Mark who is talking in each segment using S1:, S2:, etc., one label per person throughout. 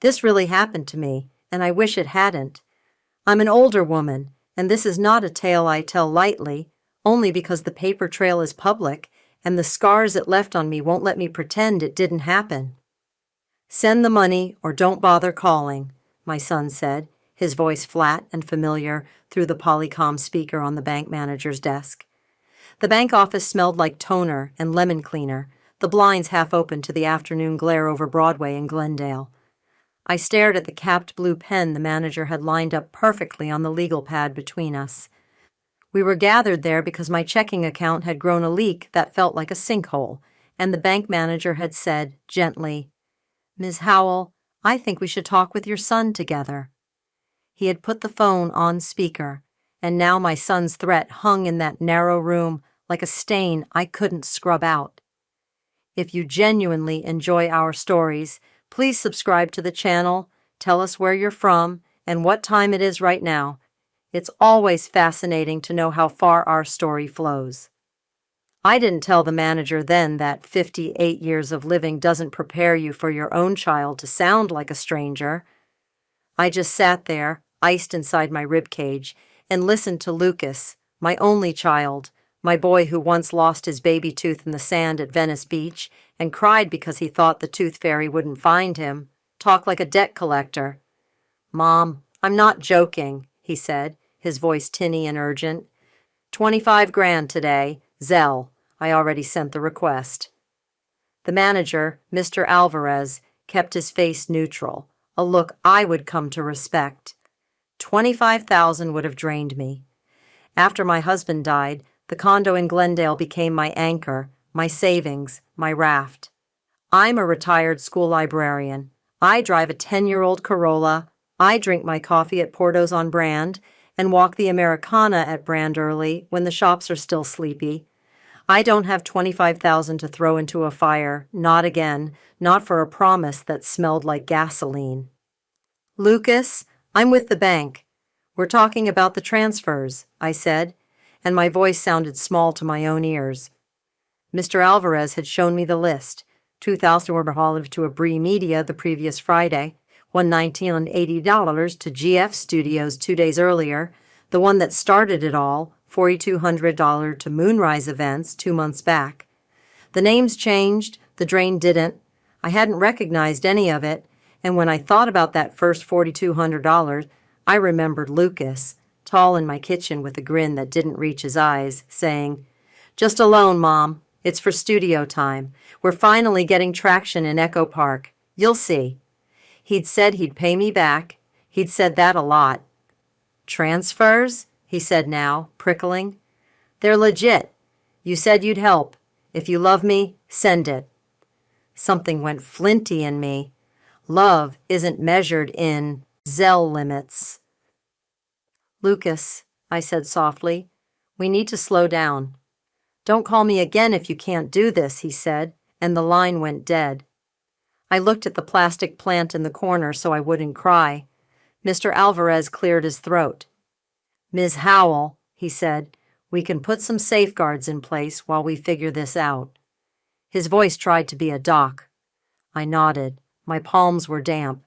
S1: This really happened to me, and I wish it hadn't. I'm an older woman, and this is not a tale I tell lightly, only because the paper trail is public, and the scars it left on me won't let me pretend it didn't happen. Send the money or don't bother calling, my son said, his voice flat and familiar through the Polycom speaker on the bank manager's desk. The bank office smelled like toner and lemon cleaner, the blinds half open to the afternoon glare over Broadway in Glendale. I stared at the capped blue pen the manager had lined up perfectly on the legal pad between us. We were gathered there because my checking account had grown a leak that felt like a sinkhole, and the bank manager had said, gently, "Ms. Howell, I think we should talk with your son together." He had put the phone on speaker, and now my son's threat hung in that narrow room like a stain I couldn't scrub out. If you genuinely enjoy our stories, please subscribe to the channel, tell us where you're from, and what time it is right now. It's always fascinating to know how far our story flows. I didn't tell the manager then that 58 years of living doesn't prepare you for your own child to sound like a stranger. I just sat there, iced inside my ribcage, and listened to Lucas, my only child, my boy who once lost his baby tooth in the sand at Venice Beach and cried because he thought the tooth fairy wouldn't find him, talk like a debt collector. "Mom, I'm not joking," he said, his voice tinny and urgent. 25 grand today, Zelle. I already sent the request. The manager, Mr. Alvarez, kept his face neutral, a look I would come to respect. 25,000 would have drained me. After my husband died, the condo in Glendale became my anchor, my savings, my raft. I'm a retired school librarian. I drive a 10-year-old Corolla. I drink my coffee at Porto's on Brand and walk the Americana at Brand early when the shops are still sleepy. I don't have 25,000 to throw into a fire, not again, not for a promise that smelled like gasoline. "Lucas, I'm with the bank. We're talking about the transfers," I said, and my voice sounded small to my own ears. Mr. Alvarez had shown me the list. 2,000 were hauled to Abri Media the previous Friday, $119.80 to GF Studios 2 days earlier, the one that started it all, $4,200 to Moonrise Events 2 months back. The names changed, the drain didn't. I hadn't recognized any of it, and when I thought about that first $4,200, I remembered Lucas, tall in my kitchen with a grin that didn't reach his eyes, saying, "Just a loan, Mom. It's for studio time. We're finally getting traction in Echo Park. You'll see." He'd said he'd pay me back. He'd said that a lot. "Transfers?" he said now, prickling. "They're legit. You said you'd help. If you love me, send it." Something went flinty in me. Love isn't measured in Zelle limits. "Lucas," I said softly, "we need to slow down." "Don't call me again if you can't do this," he said, and the line went dead. I looked at the plastic plant in the corner so I wouldn't cry. Mr. Alvarez cleared his throat. "Ms. Howell," he said, "we can put some safeguards in place while we figure this out." His voice tried to be a doc. I nodded. My palms were damp.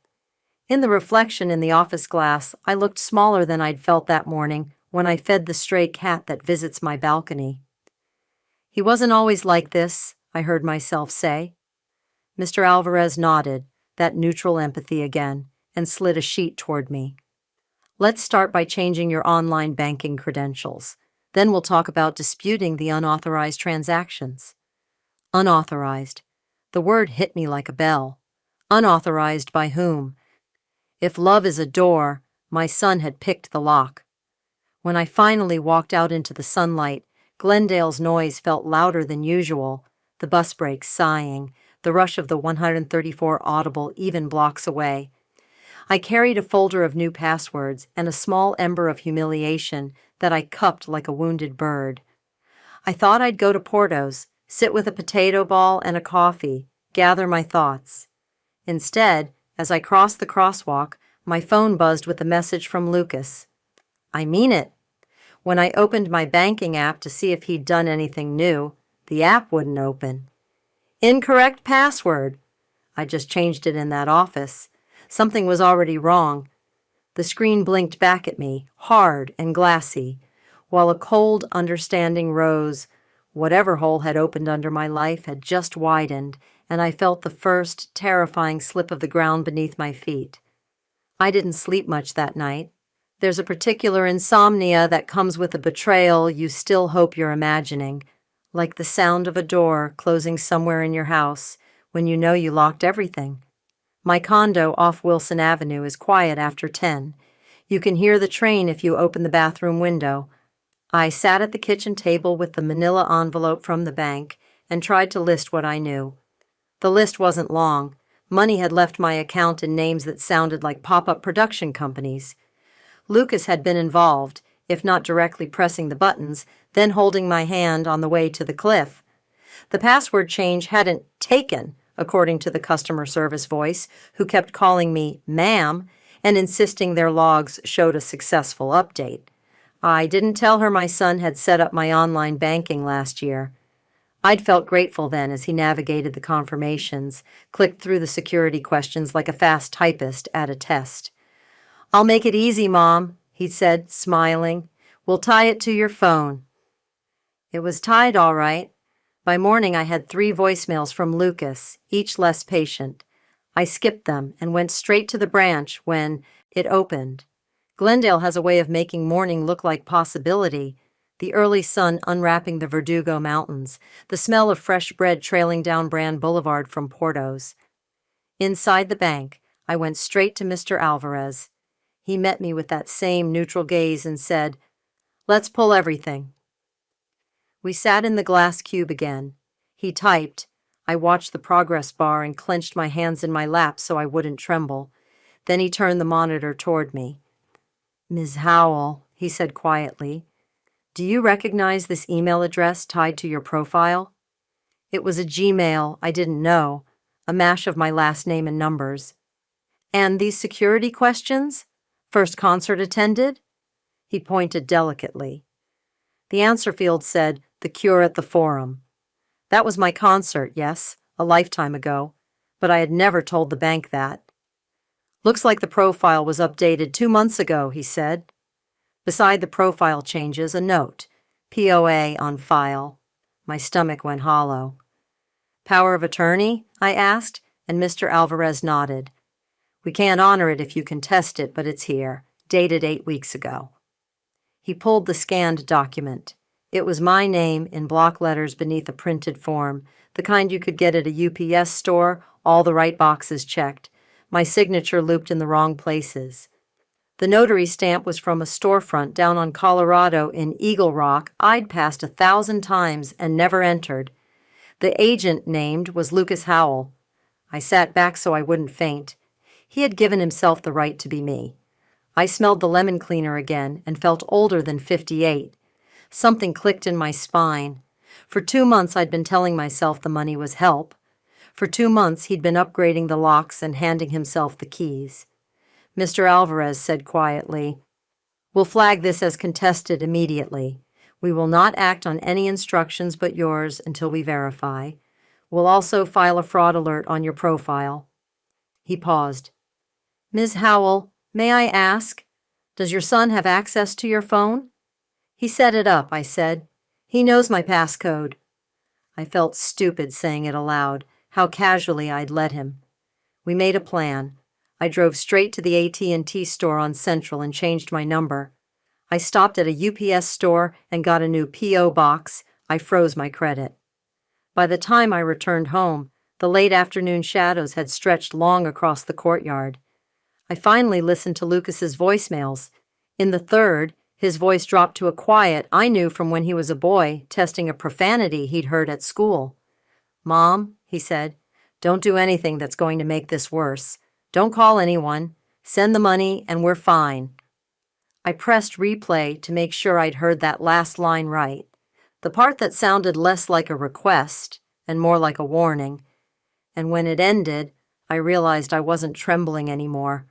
S1: In the reflection in the office glass, I looked smaller than I'd felt that morning when I fed the stray cat that visits my balcony. "He wasn't always like this," I heard myself say. Mr. Alvarez nodded, that neutral empathy again, and slid a sheet toward me. "Let's start by changing your online banking credentials. Then we'll talk about disputing the unauthorized transactions." Unauthorized. The word hit me like a bell. Unauthorized by whom? If love is a door, my son had picked the lock. When I finally walked out into the sunlight, Glendale's noise felt louder than usual, the bus brakes sighing, the rush of the 134 audible even blocks away. I carried a folder of new passwords and a small ember of humiliation that I cupped like a wounded bird. I thought I'd go to Porto's, sit with a potato ball and a coffee, gather my thoughts. Instead, as I crossed the crosswalk, my phone buzzed with a message from Lucas. I mean it. When I opened my banking app to see if he'd done anything new, the app wouldn't open. "Incorrect password." I just changed it in that office. Something was already wrong. The screen blinked back at me, hard and glassy, while a cold understanding rose. Whatever hole had opened under my life had just widened, and I felt the first terrifying slip of the ground beneath my feet. I didn't sleep much that night. There's a particular insomnia that comes with a betrayal you still hope you're imagining, like the sound of a door closing somewhere in your house when you know you locked everything. My condo off Wilson Avenue is quiet after 10. You can hear the train if you open the bathroom window. I sat at the kitchen table with the manila envelope from the bank and tried to list what I knew. The list wasn't long. Money had left my account in names that sounded like pop-up production companies. Lucas had been involved, if not directly pressing the buttons, then holding my hand on the way to the cliff. The password change hadn't taken, according to the customer service voice, who kept calling me ma'am and insisting their logs showed a successful update. I didn't tell her my son had set up my online banking last year. I'd felt grateful then as he navigated the confirmations, clicked through the security questions like a fast typist at a test. "I'll make it easy, Mom," he said, smiling. "We'll tie it to your phone." It was tied all right. By morning I had 3 voicemails from Lucas, each less patient. I skipped them and went straight to the branch when it opened. Glendale has a way of making morning look like possibility. The early sun unwrapping the Verdugo Mountains, the smell of fresh bread trailing down Brand Boulevard from Porto's. Inside the bank, I went straight to Mr. Alvarez. He met me with that same neutral gaze and said, "Let's pull everything." We sat in the glass cube again. He typed. I watched the progress bar and clenched my hands in my lap so I wouldn't tremble. Then he turned the monitor toward me. "Ms. Howell," he said quietly, "do you recognize this email address tied to your profile?" It was a Gmail I didn't know, a mash of my last name and numbers. "And these security questions? First concert attended?" He pointed delicately. The answer field said, "The Cure at the Forum." That was my concert, yes, a lifetime ago, but I had never told the bank that. "Looks like the profile was updated 2 months ago," he said. Beside the profile changes, a note, POA on file. My stomach went hollow. "Power of attorney?" I asked, and Mr. Alvarez nodded. "We can't honor it if you contest it, but it's here, dated 8 weeks ago." He pulled the scanned document. It was my name in block letters beneath a printed form, the kind you could get at a UPS store, all the right boxes checked, my signature looped in the wrong places. The notary stamp was from a storefront down on Colorado in Eagle Rock I'd passed 1,000 times and never entered. The agent named was Lucas Howell. I sat back so I wouldn't faint. He had given himself the right to be me. I smelled the lemon cleaner again and felt older than 58. Something clicked in my spine. For 2 months I'd been telling myself the money was help. For 2 months he'd been upgrading the locks and handing himself the keys. Mr. Alvarez said quietly, "We'll flag this as contested immediately. We will not act on any instructions but yours until we verify. We'll also file a fraud alert on your profile." He paused. "Ms. Howell, may I ask, does your son have access to your phone?" "He set it up," I said. "He knows my passcode." I felt stupid saying it aloud, how casually I'd let him. We made a plan. I drove straight to the AT&T store on Central and changed my number. I stopped at a UPS store and got a new P.O. box. I froze my credit. By the time I returned home, the late afternoon shadows had stretched long across the courtyard. I finally listened to Lucas's voicemails. In the third, his voice dropped to a quiet I knew from when he was a boy, testing a profanity he'd heard at school. "Mom," he said, "don't do anything that's going to make this worse. Don't call anyone. Send the money and we're fine." I pressed replay to make sure I'd heard that last line right, the part that sounded less like a request and more like a warning. And when it ended, I realized I wasn't trembling anymore.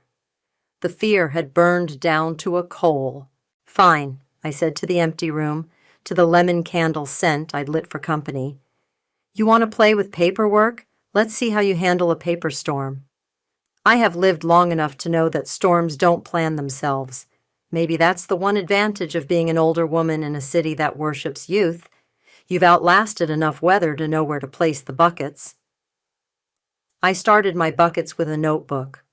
S1: The fear had burned down to a coal. "Fine," I said to the empty room, to the lemon candle scent I'd lit for company. "You want to play with paperwork? Let's see how you handle a paper storm." I have lived long enough to know that storms don't plan themselves. Maybe that's the one advantage of being an older woman in a city that worships youth. You've outlasted enough weather to know where to place the buckets. I started my buckets with a notebook.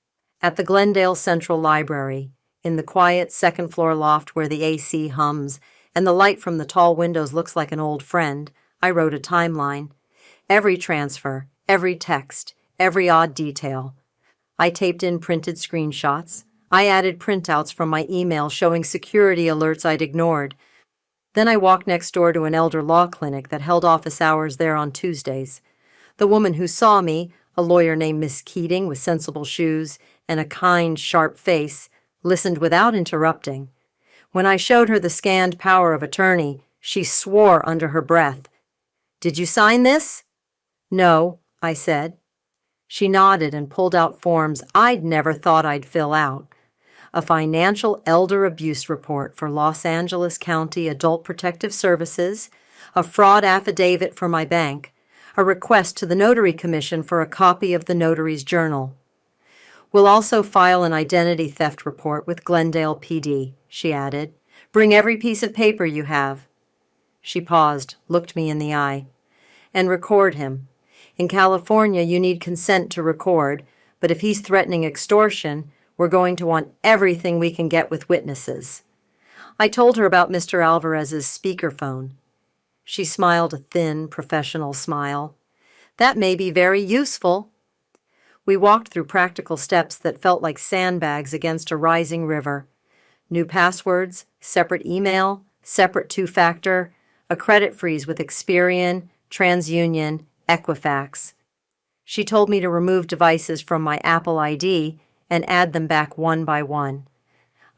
S1: At the Glendale Central Library, in the quiet second-floor loft where the AC hums and the light from the tall windows looks like an old friend, I wrote a timeline. Every transfer, every text, every odd detail. I taped in printed screenshots. I added printouts from my email showing security alerts I'd ignored. Then I walked next door to an elder law clinic that held office hours there on Tuesdays. The woman who saw me, a lawyer named Miss Keating with sensible shoes and a kind, sharp face, listened without interrupting. When I showed her the scanned power of attorney, she swore under her breath. "Did you sign this?" "No," I said. She nodded and pulled out forms I'd never thought I'd fill out. A financial elder abuse report for Los Angeles County Adult Protective Services, a fraud affidavit for my bank, a request to the Notary Commission for a copy of the Notary's Journal. "We'll also file an identity theft report with Glendale PD," she added. "Bring every piece of paper you have." She paused, looked me in the eye. "And record him. In California, you need consent to record, but if he's threatening extortion, we're going to want everything we can get with witnesses." I told her about Mr. Alvarez's speakerphone. She smiled a thin, professional smile. "That may be very useful." We walked through practical steps that felt like sandbags against a rising river. New passwords, separate email, separate two-factor, a credit freeze with Experian, TransUnion, Equifax. She told me to remove devices from my Apple ID and add them back one by one.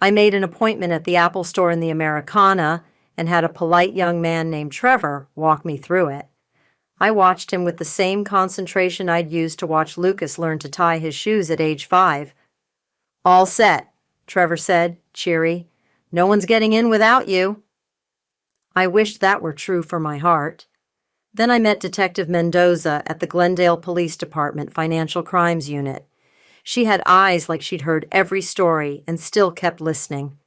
S1: I made an appointment at the Apple store in the Americana and had a polite young man named Trevor walk me through it. I watched him with the same concentration I'd used to watch Lucas learn to tie his shoes at age 5. "All set," Trevor said, cheery. "No one's getting in without you." I wished that were true for my heart. Then I met Detective Mendoza at the Glendale Police Department Financial Crimes Unit. She had eyes like she'd heard every story and still kept listening.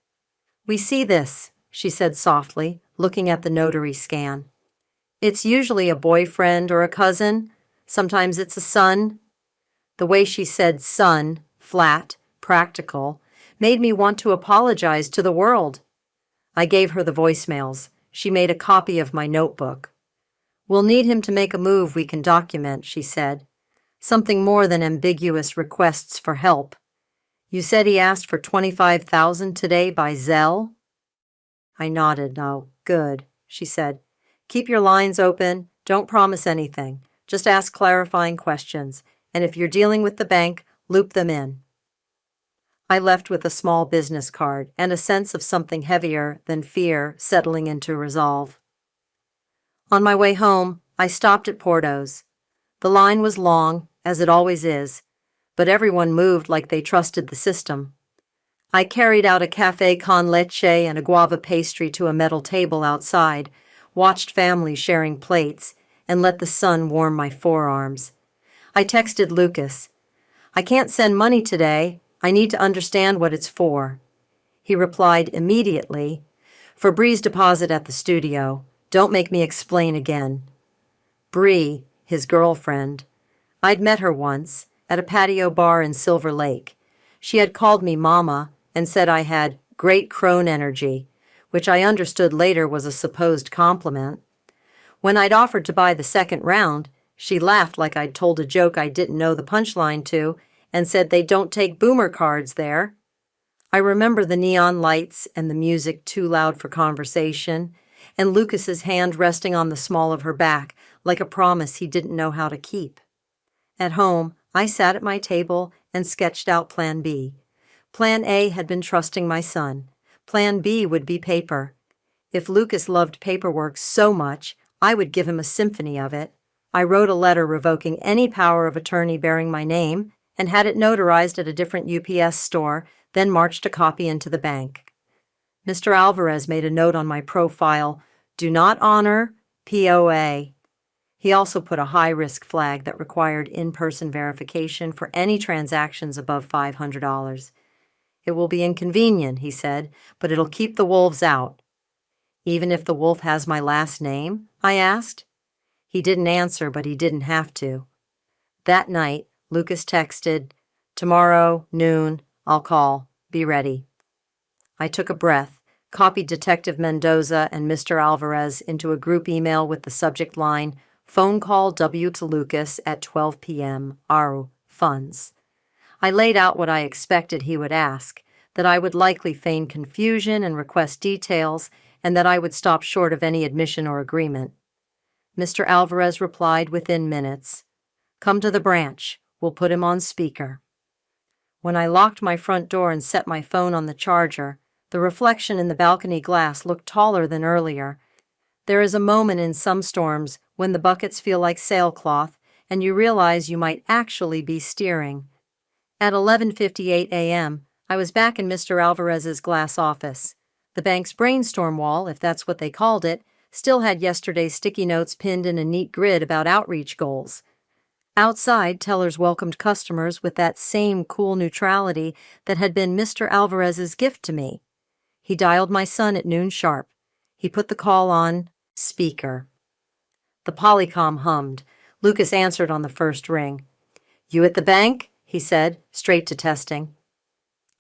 S1: "We see this," she said softly, looking at the notary scan. "It's usually a boyfriend or a cousin. Sometimes it's a son." The way she said son, flat, practical, made me want to apologize to the world. I gave her the voicemails. She made a copy of my notebook. "We'll need him to make a move we can document," she said. "Something more than ambiguous requests for help. You said he asked for $25,000 today by Zelle?" I nodded. "Oh, good," she said. "Keep your lines open. Don't promise anything. Just ask clarifying questions. And if you're dealing with the bank, loop them in." I left with a small business card and a sense of something heavier than fear settling into resolve. On my way home, I stopped at Porto's. The line was long, as it always is, but everyone moved like they trusted the system. I carried out a café con leche and a guava pastry to a metal table outside, watched families sharing plates, and let the sun warm my forearms. I texted Lucas. "I can't send money today. I need to understand what it's for." He replied immediately, "For Bree's deposit at the studio. Don't make me explain again." Bree, his girlfriend. I'd met her once, at a patio bar in Silver Lake. She had called me Mama and said I had great crone energy, which I understood later was a supposed compliment. When I'd offered to buy the second round, she laughed like I'd told a joke I didn't know the punchline to and said they don't take boomer cards there. I remember the neon lights and the music too loud for conversation, and Lucas's hand resting on the small of her back like a promise he didn't know how to keep. At home, I sat at my table and sketched out Plan B. Plan A had been trusting my son. Plan B would be paper. If Lucas loved paperwork so much, I would give him a symphony of it. I wrote a letter revoking any power of attorney bearing my name and had it notarized at a different UPS store, then marched a copy into the bank. Mr. Alvarez made a note on my profile, "Do not honor POA." He also put a high-risk flag that required in-person verification for any transactions above $500. It will be inconvenient, he said, but it'll keep the wolves out. Even if the wolf has my last name? I asked. He didn't answer, but he didn't have to. That night, Lucas texted, "Tomorrow, noon, I'll call. Be ready." I took a breath, copied Detective Mendoza and Mr. Alvarez into a group email with the subject line, "Phone call W to Lucas at 12 p.m. Aru, funds." I laid out what I expected he would ask, that I would likely feign confusion and request details, and that I would stop short of any admission or agreement. Mr. Alvarez replied within minutes, "Come to the branch. We'll put him on speaker." When I locked my front door and set my phone on the charger, the reflection in the balcony glass looked taller than earlier. There is a moment in some storms when the buckets feel like sailcloth and you realize you might actually be steering. At 11:58 a.m., I was back in Mr. Alvarez's glass office. The bank's brainstorm wall, if that's what they called it, still had yesterday's sticky notes pinned in a neat grid about outreach goals. Outside, tellers welcomed customers with that same cool neutrality that had been Mr. Alvarez's gift to me. He dialed my son at noon sharp. He put the call on speaker. The Polycom hummed. Lucas answered on the first ring. "You at the bank?" he said, straight to testing.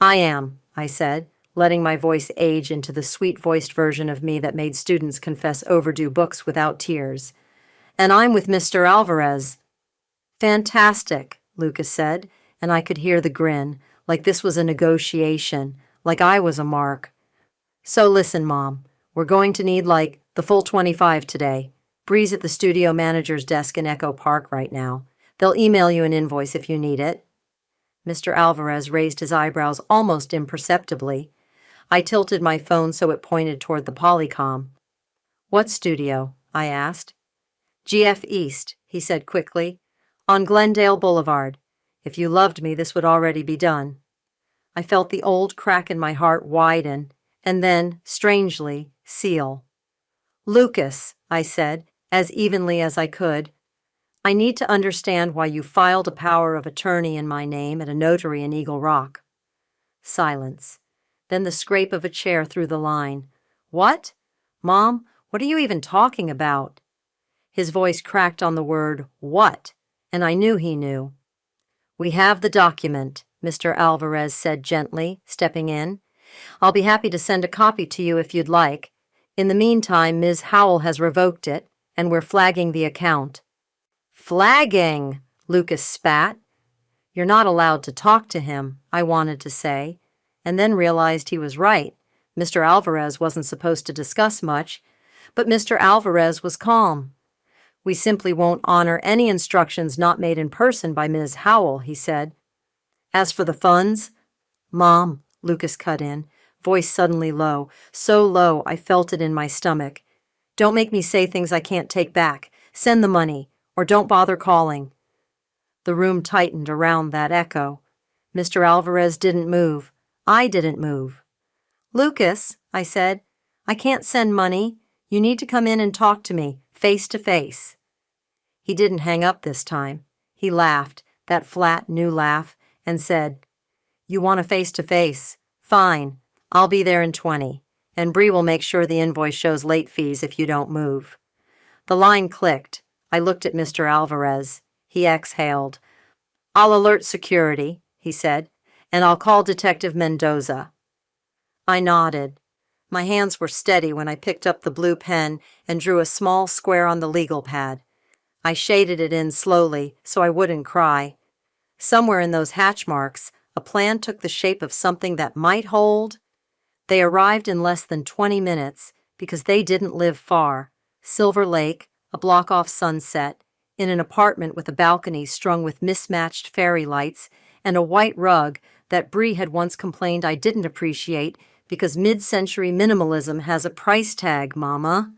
S1: "I am," I said, letting my voice age into the sweet-voiced version of me that made students confess overdue books without tears. "And I'm with Mr. Alvarez." "Fantastic," Lucas said, and I could hear the grin, like this was a negotiation, like I was a mark. "So listen, Mom, we're going to need, the full 25 today. Bree's at the studio manager's desk in Echo Park right now. They'll email you an invoice if you need it." Mr. Alvarez raised his eyebrows almost imperceptibly. I tilted my phone so it pointed toward the Polycom. "What studio?" I asked. "GF East," he said quickly. "On Glendale Boulevard. If you loved me, this would already be done." I felt the old crack in my heart widen, and then, strangely, seal. "Lucas," I said, as evenly as I could, "I need to understand why you filed a power of attorney in my name at a notary in Eagle Rock." Silence. Then the scrape of a chair through the line. "What? Mom, what are you even talking about?" His voice cracked on the word, "what?" and I knew he knew. "We have the document," Mr. Alvarez said gently, stepping in. "I'll be happy to send a copy to you if you'd like. In the meantime, Ms. Howell has revoked it, and we're flagging the account." "Flagging!" Lucas spat. "You're not allowed to talk to him," I wanted to say, and then realized he was right. Mr. Alvarez wasn't supposed to discuss much, but Mr. Alvarez was calm. "We simply won't honor any instructions not made in person by Ms. Howell," he said. "As for the funds—" "Mom," Lucas cut in, voice suddenly low, so low I felt it in my stomach. "Don't make me say things I can't take back. Send the money, or don't bother calling." The room tightened around that echo. Mr. Alvarez didn't move. I didn't move. "Lucas," I said, "I can't send money. You need to come in and talk to me, face to face." He didn't hang up this time. He laughed, that flat, new laugh, and said, "You want a face-to-face? Fine. I'll be there in 20, and Bree will make sure the invoice shows late fees if you don't move." The line clicked. I looked at Mr. Alvarez. He exhaled. "I'll alert security," he said, "and I'll call Detective Mendoza." I nodded. My hands were steady when I picked up the blue pen and drew a small square on the legal pad. I shaded it in slowly so I wouldn't cry. Somewhere in those hatch marks, a plan took the shape of something that might hold. They arrived in less than 20 minutes because they didn't live far. Silver Lake, a block off Sunset, in an apartment with a balcony strung with mismatched fairy lights and a white rug that Bree had once complained I didn't appreciate because mid-century minimalism has a price tag, Mama.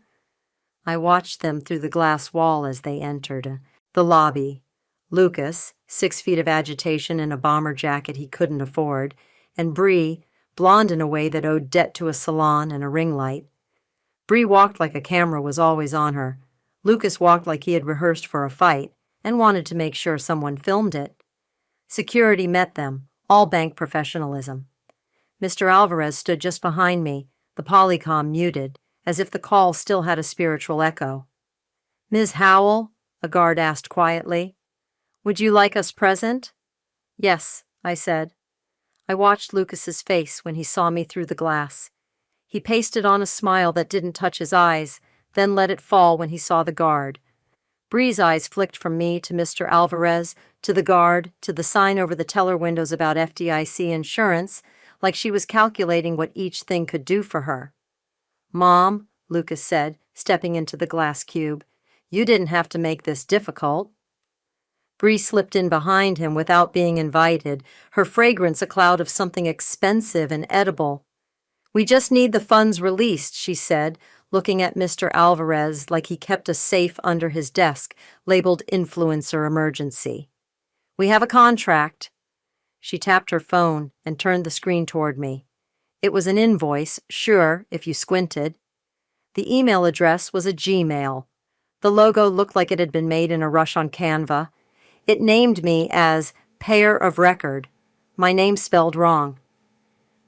S1: I watched them through the glass wall as they entered. The lobby. Lucas, 6 feet of agitation in a bomber jacket he couldn't afford, and Bree, blonde in a way that owed debt to a salon and a ring light. Bree walked like a camera was always on her. Lucas walked like he had rehearsed for a fight and wanted to make sure someone filmed it. Security met them, all bank professionalism. Mr. Alvarez stood just behind me, the polycom muted, as if the call still had a spiritual echo. "Ms. Howell?" a guard asked quietly. "Would you like us present?" "Yes," I said. I watched Lucas's face when he saw me through the glass. He pasted on a smile that didn't touch his eyes, then let it fall when he saw the guard. Bree's eyes flicked from me to Mr. Alvarez, to the guard, to the sign over the teller windows about FDIC insurance, like she was calculating what each thing could do for her. "Mom," Lucas said, stepping into the glass cube, "you didn't have to make this difficult." Bree slipped in behind him without being invited, her fragrance a cloud of something expensive and edible. "We just need the funds released," she said, looking at Mr. Alvarez like he kept a safe under his desk labeled influencer emergency. "We have a contract." She tapped her phone and turned the screen toward me. It was an invoice, sure, if you squinted. The email address was a Gmail. The logo looked like it had been made in a rush on Canva. It named me as Payer of Record, my name spelled wrong.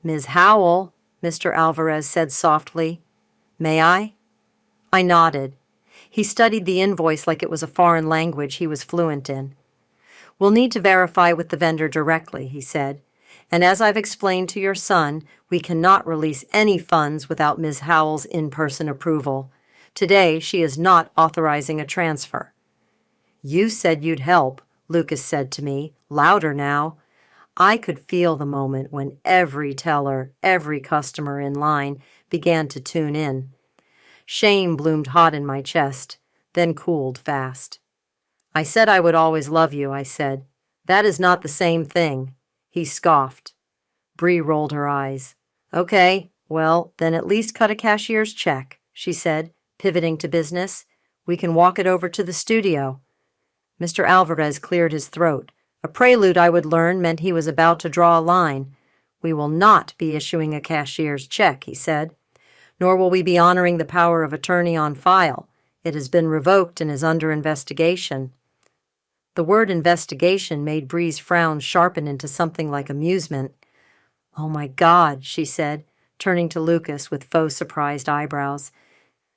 S1: "Ms. Howell," Mr. Alvarez said softly. "May I?" I nodded. He studied the invoice like it was a foreign language he was fluent in. "We'll need to verify with the vendor directly," he said. "And as I've explained to your son, we cannot release any funds without Ms. Howell's in-person approval. Today, she is not authorizing a transfer." "You said you'd help," Lucas said to me, louder now. I could feel the moment when every teller, every customer in line began to tune in. Shame bloomed hot in my chest, then cooled fast. "I said I would always love you," I said. "That is not the same thing." He scoffed. Bree rolled her eyes. "Okay, well, then at least cut a cashier's check," she said, pivoting to business. "We can walk it over to the studio." Mr. Alvarez cleared his throat. A prelude I would learn meant he was about to draw a line. "We will not be issuing a cashier's check," he said. "Nor will we be honoring the power of attorney on file. It has been revoked and is under investigation." The word investigation made Bree's frown sharpen into something like amusement. "Oh my God," she said, turning to Lucas with faux surprised eyebrows.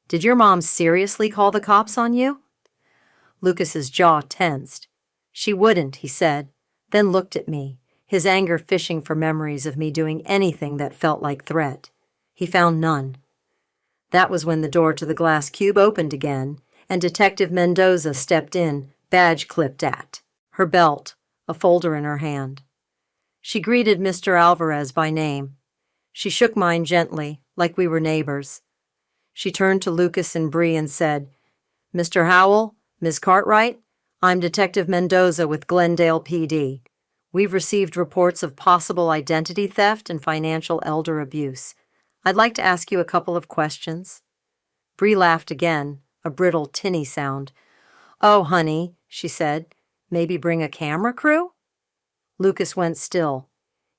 S1: "Did your mom seriously call the cops on you?" Lucas's jaw tensed. "She wouldn't," he said, then looked at me, his anger fishing for memories of me doing anything that felt like threat. He found none. That was when the door to the glass cube opened again, and Detective Mendoza stepped in, badge clipped at, her belt, a folder in her hand. She greeted Mr. Alvarez by name. She shook mine gently, like we were neighbors. She turned to Lucas and Bree and said, "Mr. Howell, Ms. Cartwright, I'm Detective Mendoza with Glendale PD. We've received reports of possible identity theft and financial elder abuse. I'd like to ask you a couple of questions." Bree laughed again, a brittle, tinny sound. "Oh, honey," she said, "maybe bring a camera crew?" Lucas went still.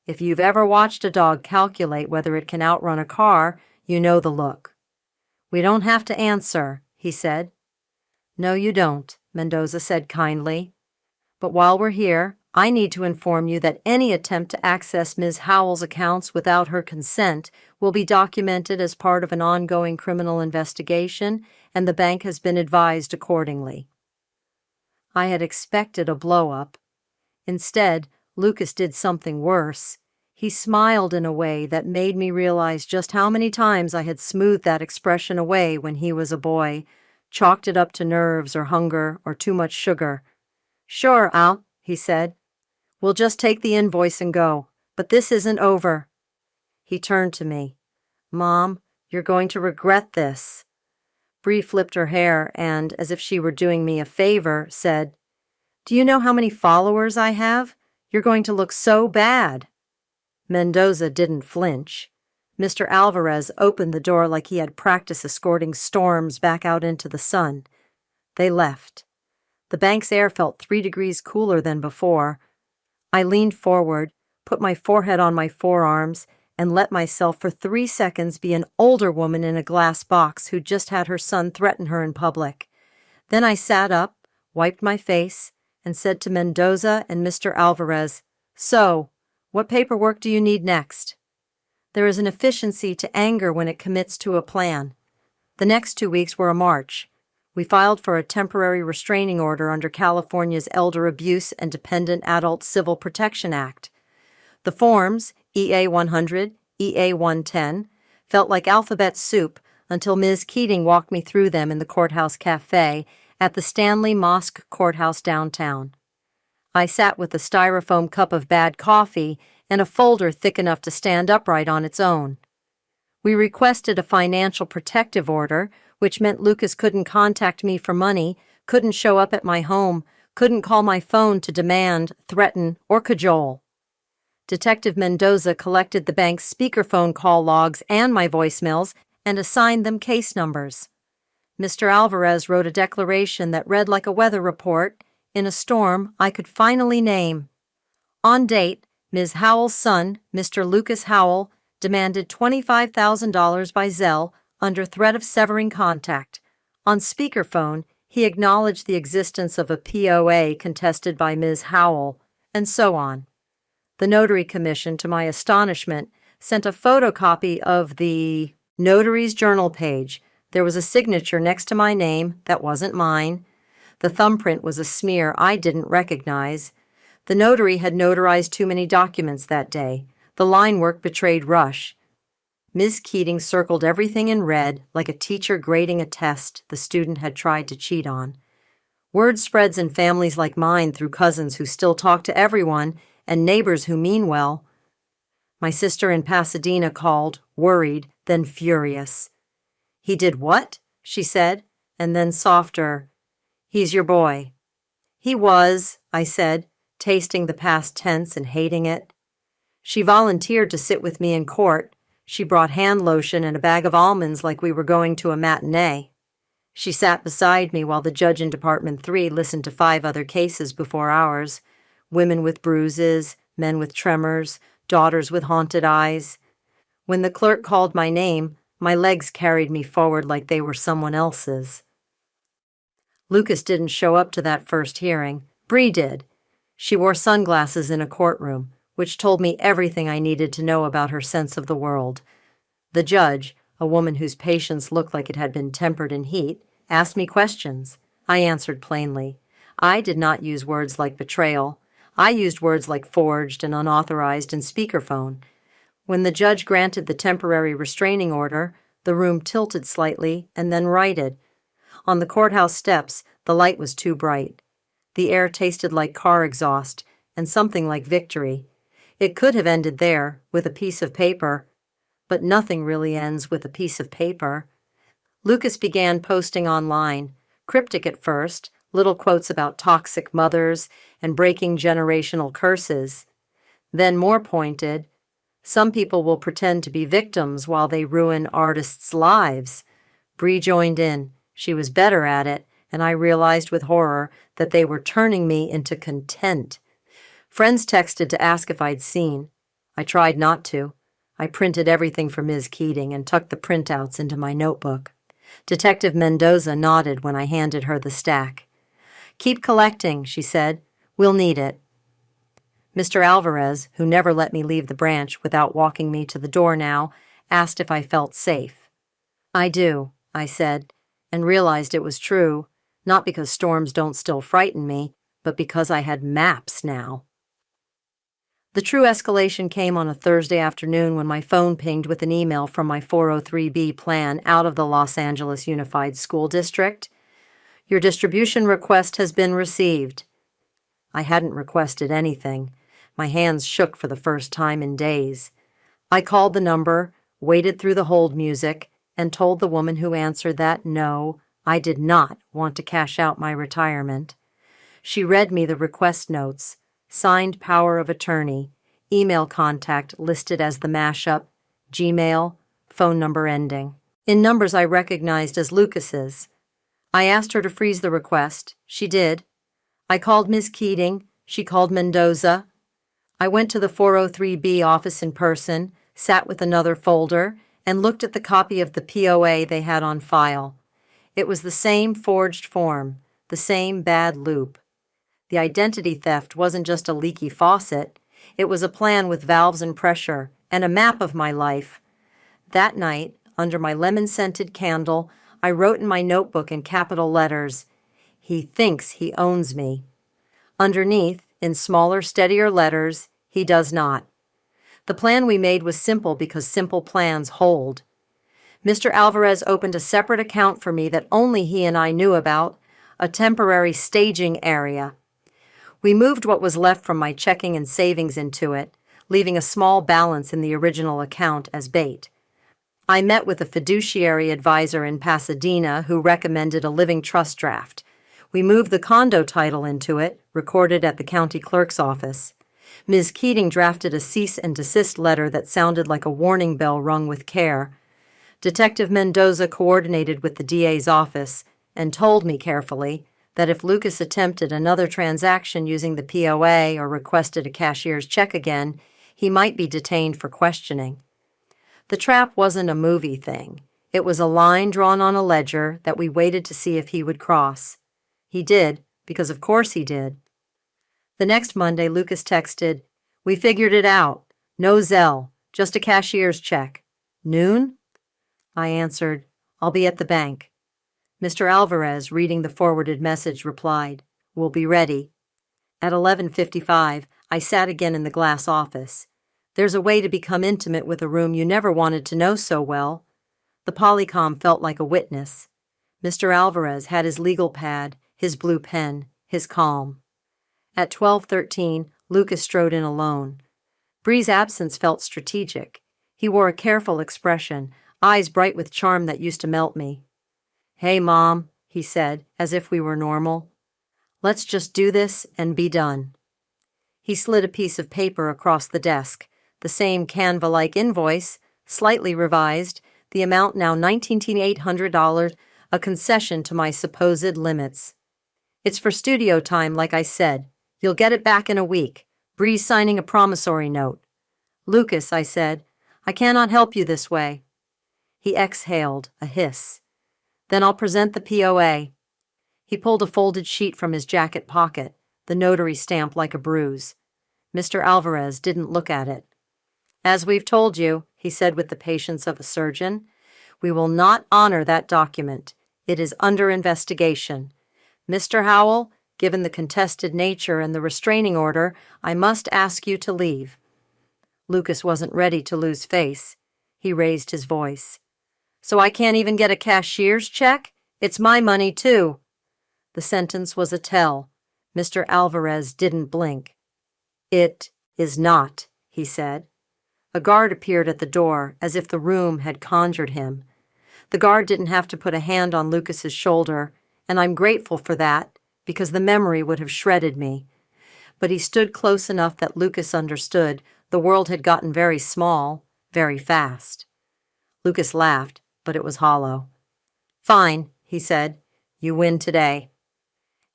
S1: If you've ever watched a dog calculate whether it can outrun a car, you know the look. "We don't have to answer," he said. "No, you don't," Mendoza said kindly. "But while we're here, I need to inform you that any attempt to access Ms. Howell's accounts without her consent will be documented as part of an ongoing criminal investigation, and the bank has been advised accordingly." I had expected a blow-up. Instead, Lucas did something worse. He smiled in a way that made me realize just how many times I had smoothed that expression away when he was a boy, chalked it up to nerves or hunger or too much sugar. "Sure, Al," he said. "We'll just take the invoice and go. But this isn't over." He turned to me. "Mom, you're going to regret this." Bree flipped her hair and, as if she were doing me a favor, said, "Do you know how many followers I have? You're going to look so bad." Mendoza didn't flinch. Mr. Alvarez opened the door like he had practice escorting storms back out into the sun. They left. The bank's air felt 3 degrees cooler than before. I leaned forward, put my forehead on my forearms, and let myself for 3 seconds be an older woman in a glass box who'd just had her son threaten her in public. Then I sat up, wiped my face, and said to Mendoza and Mr. Alvarez, "So, what paperwork do you need next?" There is an efficiency to anger when it commits to a plan. The next 2 weeks were a march. We filed for a temporary restraining order under California's Elder Abuse and Dependent Adult Civil Protection Act. The forms, EA 100, EA 110, felt like alphabet soup until Ms. Keating walked me through them in the courthouse cafe at the Stanley Mosque Courthouse downtown. I sat with a styrofoam cup of bad coffee and a folder thick enough to stand upright on its own. We requested a financial protective order, which meant Lucas couldn't contact me for money, couldn't show up at my home, couldn't call my phone to demand, threaten, or cajole. Detective Mendoza collected the bank's speakerphone call logs and my voicemails and assigned them case numbers. Mr. Alvarez wrote a declaration that read like a weather report in a storm I could finally name. On date, Ms. Howell's son, Mr. Lucas Howell, demanded $25,000 by Zelle under threat of severing contact. On speakerphone, he acknowledged the existence of a POA contested by Ms. Howell, and so on. The Notary Commission, to my astonishment, sent a photocopy of the Notary's Journal page. There was a signature next to my name that wasn't mine. The thumbprint was a smear I didn't recognize. The notary had notarized too many documents that day. The line work betrayed rush. Ms. Keating circled everything in red, like a teacher grading a test the student had tried to cheat on. Word spreads in families like mine through cousins who still talk to everyone and neighbors who mean well. My sister in Pasadena called, worried, then furious. "He did what?" she said, and then softer, "He's your boy." "He was," I said, tasting the past tense and hating it. She volunteered to sit with me in court. She brought hand lotion and a bag of almonds like we were going to a matinee. She sat beside me while the judge in Department 3 listened to 5 other cases before ours. Women with bruises, men with tremors, daughters with haunted eyes. When the clerk called my name, my legs carried me forward like they were someone else's. Lucas didn't show up to that first hearing. Bree did. She wore sunglasses in a courtroom, which told me everything I needed to know about her sense of the world. The judge, a woman whose patience looked like it had been tempered in heat, asked me questions. I answered plainly. I did not use words like betrayal. I used words like forged and unauthorized and speakerphone. When the judge granted the temporary restraining order, the room tilted slightly and then righted. On the courthouse steps, the light was too bright. The air tasted like car exhaust and something like victory. It could have ended there, with a piece of paper. But nothing really ends with a piece of paper. Lucas began posting online, cryptic at first, little quotes about toxic mothers and breaking generational curses. Then more pointed, some people will pretend to be victims while they ruin artists' lives. Bree joined in. She was better at it, and I realized with horror that they were turning me into content. Friends texted to ask if I'd seen. I tried not to. I printed everything for Ms. Keating and tucked the printouts into my notebook. Detective Mendoza nodded when I handed her the stack. "Keep collecting," she said. "We'll need it." Mr. Alvarez, who never let me leave the branch without walking me to the door now, asked if I felt safe. "I do," I said, and realized it was true, not because storms don't still frighten me, but because I had maps now. The true escalation came on a Thursday afternoon when my phone pinged with an email from my 403B plan out of the Los Angeles Unified School District. "Your distribution request has been received." I hadn't requested anything. My hands shook for the first time in days. I called the number, waited through the hold music, and told the woman who answered that no, I did not want to cash out my retirement. She read me the request notes, signed power of attorney, email contact listed as the mashup, Gmail, phone number ending. In numbers I recognized as Lucas's. I asked her to freeze the request. She did. I called Ms. Keating. She called Mendoza. I went to the 403B office in person, sat with another folder, and looked at the copy of the POA they had on file. It was the same forged form, the same bad loop. The identity theft wasn't just a leaky faucet. It was a plan with valves and pressure, and a map of my life. That night, under my lemon-scented candle, I wrote in my notebook in capital letters, "He thinks he owns me." Underneath, in smaller, steadier letters, "He does not." The plan we made was simple because simple plans hold. Mr. Alvarez opened a separate account for me that only he and I knew about, a temporary staging area. We moved what was left from my checking and savings into it, leaving a small balance in the original account as bait. I met with a fiduciary advisor in Pasadena who recommended a living trust draft. We moved the condo title into it, recorded at the county clerk's office. Ms. Keating drafted a cease and desist letter that sounded like a warning bell rung with care. Detective Mendoza coordinated with the DA's office and told me carefully that if Lucas attempted another transaction using the POA or requested a cashier's check again, he might be detained for questioning. The trap wasn't a movie thing. It was a line drawn on a ledger that we waited to see if he would cross. He did, because of course he did. The next Monday, Lucas texted, "We figured it out. No Zelle, just a cashier's check. Noon?" I answered, "I'll be at the bank." Mr. Alvarez, reading the forwarded message, replied, "We'll be ready." At 11:55, I sat again in the glass office. There's a way to become intimate with a room you never wanted to know so well. The polycom felt like a witness. Mr. Alvarez had his legal pad, his blue pen, his calm. At 12:13, Lucas strode in alone. Bree's absence felt strategic. He wore a careful expression, eyes bright with charm that used to melt me. "Hey, Mom," he said, as if we were normal. "Let's just do this and be done." He slid a piece of paper across the desk, the same Canva-like invoice, slightly revised, the amount now $19,800, a concession to my supposed limits. "It's for studio time, like I said. You'll get it back in a week. Bree's signing a promissory note." "Lucas," I said, "I cannot help you this way." He exhaled, a hiss. "Then I'll present the POA." He pulled a folded sheet from his jacket pocket, the notary stamp like a bruise. Mr. Alvarez didn't look at it. "As we've told you," he said with the patience of a surgeon, "we will not honor that document. It is under investigation. Mr. Howell, given the contested nature and the restraining order, I must ask you to leave." Lucas wasn't ready to lose face. He raised his voice. "So I can't even get a cashier's check? It's my money, too." The sentence was a tell. Mr. Alvarez didn't blink. "It is not," he said. A guard appeared at the door, as if the room had conjured him. The guard didn't have to put a hand on Lucas's shoulder, and I'm grateful for that, because the memory would have shredded me. But he stood close enough that Lucas understood the world had gotten very small, very fast. Lucas laughed, but it was hollow. "Fine," he said. "You win today."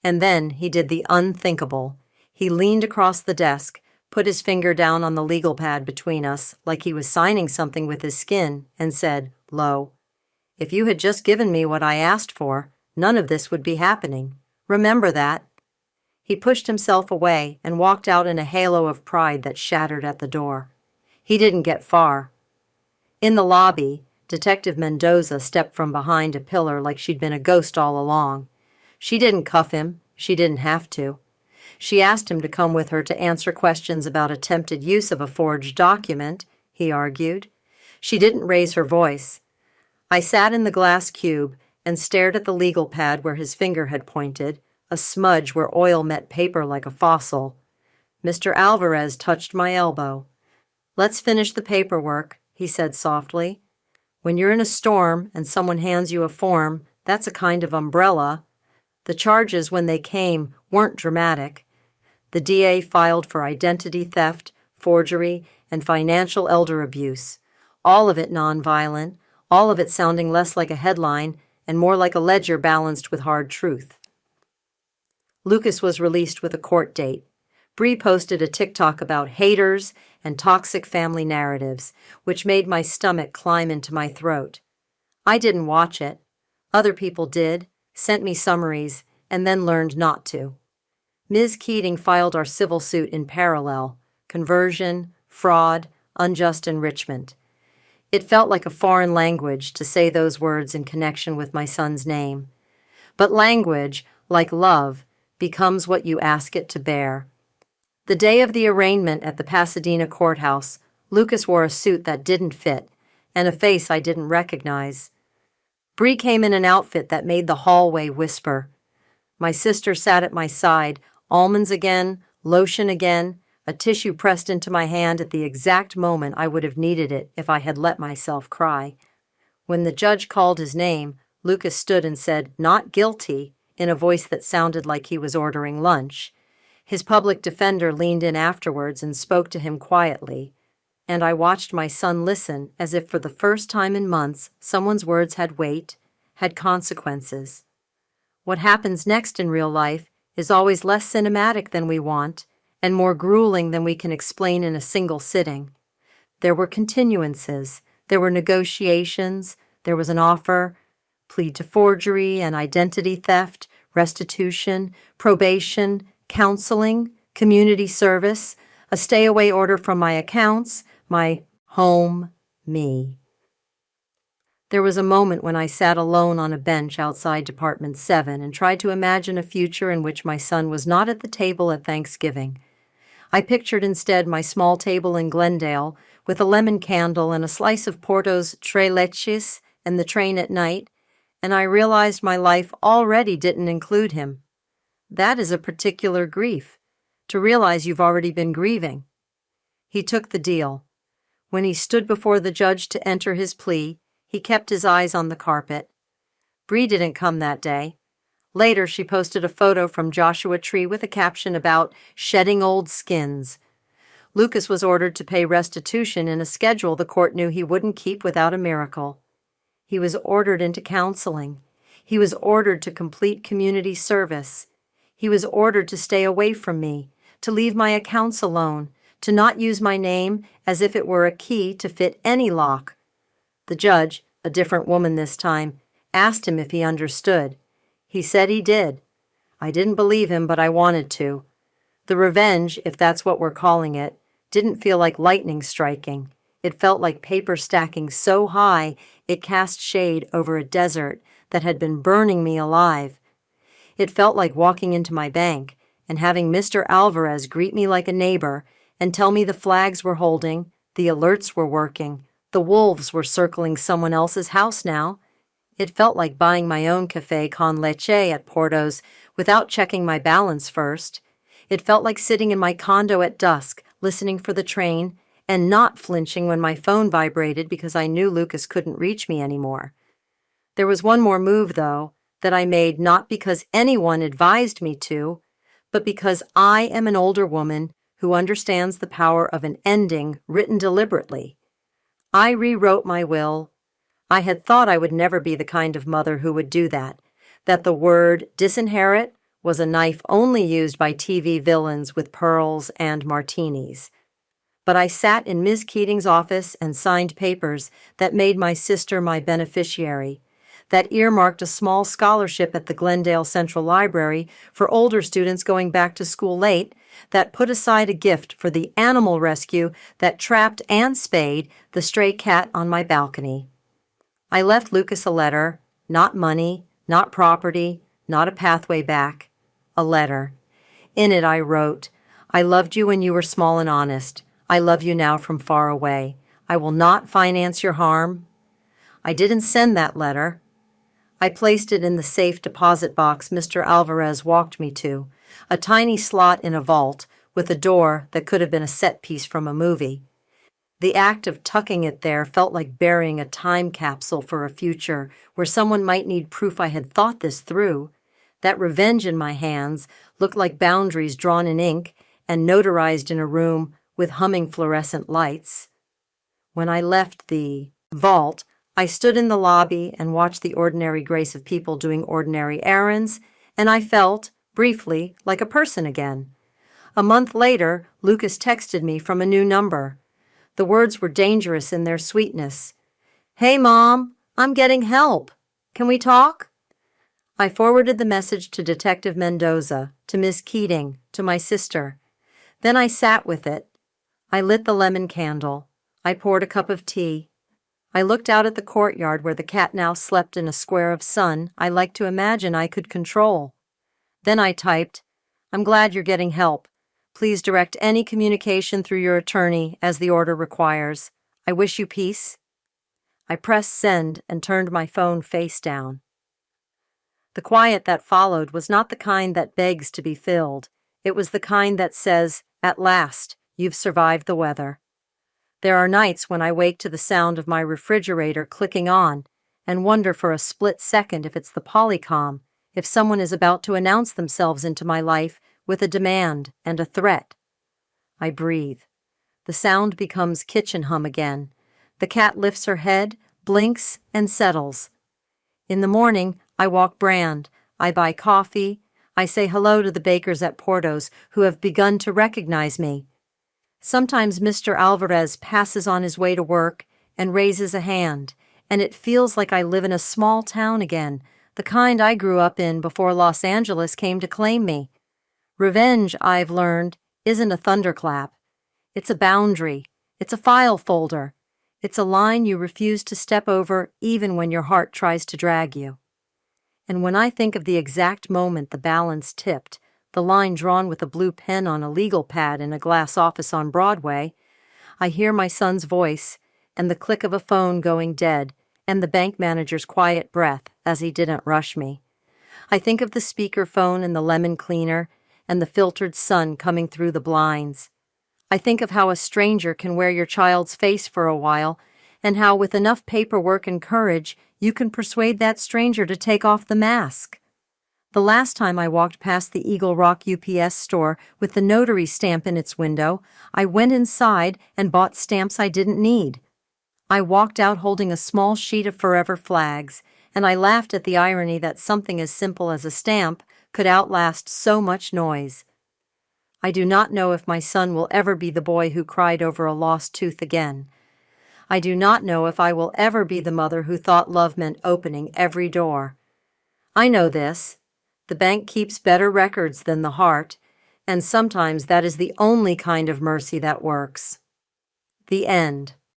S1: And then he did the unthinkable. He leaned across the desk, put his finger down on the legal pad between us, like he was signing something with his skin, and said, low, "If you had just given me what I asked for, none of this would be happening. Remember that." He pushed himself away and walked out in a halo of pride that shattered at the door. He didn't get far. In the lobby, Detective Mendoza stepped from behind a pillar like she'd been a ghost all along. She didn't cuff him. She didn't have to. She asked him to come with her to answer questions about attempted use of a forged document, he argued. She didn't raise her voice. I sat in the glass cube and stared at the legal pad where his finger had pointed, a smudge where oil met paper like a fossil. Mr. Alvarez touched my elbow. "Let's finish the paperwork," he said softly. "When you're in a storm and someone hands you a form, that's a kind of umbrella. The charges, when they came, weren't dramatic. The DA filed for identity theft, forgery, and financial elder abuse. All of it nonviolent, all of it sounding less like a headline and more like a ledger balanced with hard truth." Lucas was released with a court date. Bree posted a TikTok about haters and toxic family narratives, which made my stomach climb into my throat. I didn't watch it. Other people did, sent me summaries, and then learned not to. Ms. Keating filed our civil suit in parallel: conversion, fraud, unjust enrichment. It felt like a foreign language to say those words in connection with my son's name. But language, like love, becomes what you ask it to bear. The day of the arraignment at the Pasadena courthouse, Lucas wore a suit that didn't fit, and a face I didn't recognize. Bree came in an outfit that made the hallway whisper. My sister sat at my side, almonds again, lotion again, a tissue pressed into my hand at the exact moment I would have needed it if I had let myself cry. When the judge called his name, Lucas stood and said, "Not guilty," in a voice that sounded like he was ordering lunch. His public defender leaned in afterwards and spoke to him quietly, and I watched my son listen as if for the first time in months someone's words had weight, had consequences. What happens next in real life is always less cinematic than we want, and more grueling than we can explain in a single sitting. There were continuances, there were negotiations, there was an offer, plead to forgery and identity theft, restitution, probation, counseling, community service, a stay-away order from my accounts, my home, me. There was a moment when I sat alone on a bench outside Department 7 and tried to imagine a future in which my son was not at the table at Thanksgiving. I pictured instead my small table in Glendale with a lemon candle and a slice of Porto's tres leches and the train at night, and I realized my life already didn't include him. That is a particular grief, to realize you've already been grieving. He took the deal. When he stood before the judge to enter his plea, he kept his eyes on the carpet. Bree didn't come that day. Later, she posted a photo from Joshua Tree with a caption about shedding old skins. Lucas was ordered to pay restitution in a schedule the court knew he wouldn't keep without a miracle. He was ordered into counseling. He was ordered to complete community service. He was ordered to stay away from me, to leave my accounts alone, to not use my name as if it were a key to fit any lock. The judge, a different woman this time, asked him if he understood. He said he did. I didn't believe him, but I wanted to. The revenge, if that's what we're calling it, didn't feel like lightning striking. It felt like paper stacking so high it cast shade over a desert that had been burning me alive. It felt like walking into my bank and having Mr. Alvarez greet me like a neighbor and tell me the flags were holding, the alerts were working, the wolves were circling someone else's house now. It felt like buying my own café con leche at Porto's without checking my balance first. It felt like sitting in my condo at dusk, listening for the train, and not flinching when my phone vibrated because I knew Lucas couldn't reach me anymore. There was one more move, though, that I made not because anyone advised me to, but because I am an older woman who understands the power of an ending written deliberately. I rewrote my will. I had thought I would never be the kind of mother who would do that the word disinherit was a knife only used by TV villains with pearls and martinis. But I sat in Ms. Keating's office and signed papers that made my sister my beneficiary, that earmarked a small scholarship at the Glendale Central Library for older students going back to school late, that put aside a gift for the animal rescue that trapped and spayed the stray cat on my balcony. I left Lucas a letter, not money, not property, not a pathway back, a letter. In it I wrote, "I loved you when you were small and honest. I love you now from far away. I will not finance your harm." I didn't send that letter. I placed it in the safe deposit box Mr. Alvarez walked me to, a tiny slot in a vault with a door that could have been a set piece from a movie. The act of tucking it there felt like burying a time capsule for a future where someone might need proof I had thought this through. That revenge in my hands looked like boundaries drawn in ink and notarized in a room with humming fluorescent lights. When I left the vault, I stood in the lobby and watched the ordinary grace of people doing ordinary errands, and I felt, briefly, like a person again. A month later, Lucas texted me from a new number. The words were dangerous in their sweetness. "Hey, Mom, I'm getting help." Can we talk? I forwarded the message to Detective Mendoza, to Miss Keating, to my sister. Then I sat with it. I lit the lemon candle. I poured a cup of tea. I looked out at the courtyard where the cat now slept in a square of sun I liked to imagine I could control. Then I typed, I'm glad you're getting help. Please direct any communication through your attorney as the order requires. I wish you peace. I pressed send and turned my phone face down. The quiet that followed was not the kind that begs to be filled. It was the kind that says, at last, you've survived the weather. There are nights when I wake to the sound of my refrigerator clicking on and wonder for a split second if it's the Polycom, if someone is about to announce themselves into my life with a demand and a threat. I breathe. The sound becomes kitchen hum again. The cat lifts her head, blinks, and settles. In the morning, I walk Brand. I buy coffee. I say hello to the bakers at Porto's who have begun to recognize me. Sometimes Mr. Alvarez passes on his way to work and raises a hand, and it feels like I live in a small town again, the kind I grew up in before Los Angeles came to claim me. Revenge, I've learned, isn't a thunderclap. It's a boundary. It's a file folder. It's a line you refuse to step over even when your heart tries to drag you. And when I think of the exact moment the balance tipped, the line drawn with a blue pen on a legal pad in a glass office on Broadway, I hear my son's voice and the click of a phone going dead and the bank manager's quiet breath as he didn't rush me. I think of the speakerphone and the lemon cleaner and the filtered sun coming through the blinds. I think of how a stranger can wear your child's face for a while and how with enough paperwork and courage you can persuade that stranger to take off the mask. The last time I walked past the Eagle Rock UPS store with the notary stamp in its window, I went inside and bought stamps I didn't need. I walked out holding a small sheet of forever flags, and I laughed at the irony that something as simple as a stamp could outlast so much noise. I do not know if my son will ever be the boy who cried over a lost tooth again. I do not know if I will ever be the mother who thought love meant opening every door. I know this. The bank keeps better records than the heart, and sometimes that is the only kind of mercy that works. The end.